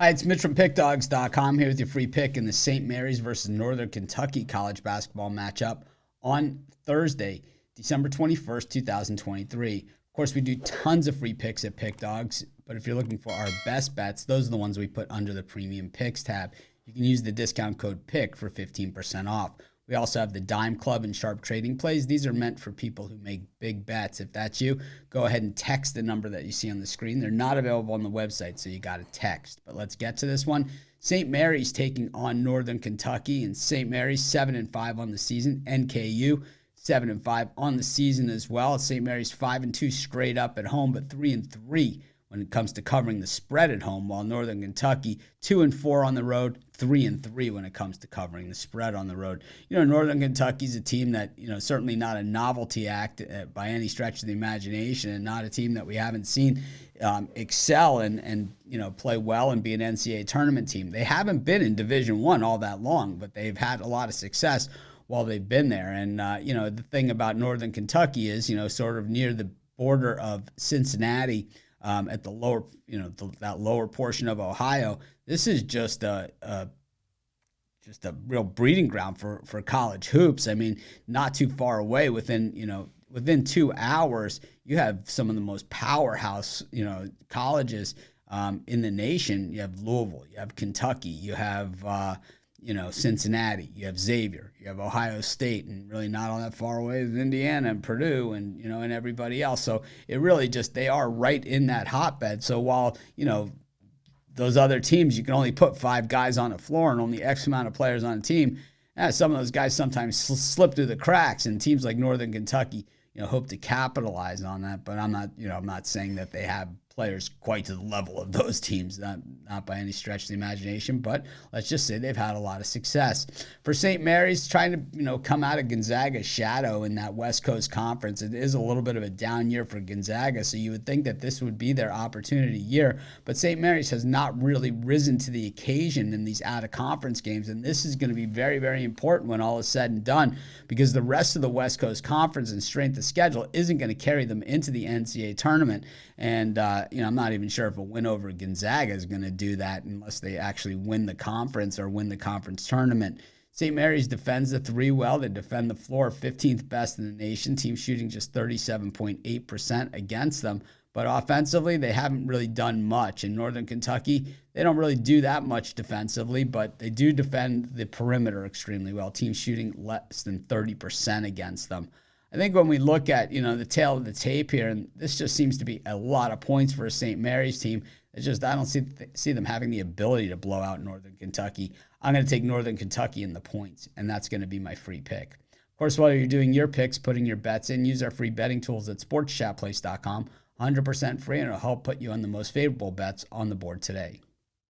Hi, it's Mitch from Pickdawgz.com here with your free pick in the St. Mary's versus Northern Kentucky college basketball matchup on Thursday, December 21st, 2023. Of course, we do tons of free picks at Pickdawgz, but if you're looking for our best bets, those are the ones we put under the Premium Picks tab. You can use the discount code PICK for 15% off. We also have the Dime Club and Sharp Trading Plays. These are meant for people who make big bets. If that's you, go ahead and text the number that you see on the screen. They're not available on the website, so you got to text. But let's get to this one. St. Mary's taking on Northern Kentucky, and St. Mary's 7-5 on the season. NKU 7-5 on the season as well. St. Mary's 5-2 straight up at home, but 3-3 when it comes to covering the spread at home, while Northern Kentucky 2-4 on the road, 3-3 when it comes to covering the spread on the road. You know, Northern Kentucky's a team that, certainly not a novelty act by any stretch of the imagination, and not a team that we haven't seen excel and play well and be an NCAA tournament team. They haven't been in Division I all that long, but they've had a lot of success while they've been there. And the thing about Northern Kentucky is, sort of near the border of Cincinnati, at the lower, that lower portion of Ohio. This is just a real breeding ground for college hoops. I mean, not too far away, within 2 hours, you have some of the most powerhouse, colleges in the nation. You have Louisville, you have Kentucky, you have Cincinnati, you have Xavier, you have Ohio State, and really not all that far away is Indiana and Purdue and, and everybody else. So it really they are right in that hotbed. So while, those other teams, you can only put 5 guys on the floor and only X amount of players on a team, some of those guys sometimes slip through the cracks, and teams like Northern Kentucky, hope to capitalize on that. But I'm not saying that they have players quite to the level of those teams, not by any stretch of the imagination, but let's just say they've had a lot of success. For St. Mary's, trying to come out of Gonzaga's shadow in that West Coast Conference, it is a little bit of a down year for Gonzaga, so you would think that this would be their opportunity year, but St. Mary's has not really risen to the occasion in these out-of-conference games, and this is going to be very, very important when all is said and done, because the rest of the West Coast Conference and strength of schedule isn't going to carry them into the NCAA tournament, and I'm not even sure if a win over Gonzaga is going to do that unless they actually win the conference or win the conference tournament. St. Mary's defends the 3 well. They defend the floor, 15th best in the nation. Team shooting just 37.8% against them. But offensively, they haven't really done much. In Northern Kentucky, they don't really do that much defensively, but they do defend the perimeter extremely well. Team shooting less than 30% against them. I think when we look at, the tail of the tape here, and this just seems to be a lot of points for a St. Mary's team, it's just I don't see them having the ability to blow out Northern Kentucky. I'm going to take Northern Kentucky in the points, and that's going to be my free pick. Of course, while you're doing your picks, putting your bets in, use our free betting tools at sportschatplace.com. 100% free, and it'll help put you on the most favorable bets on the board today.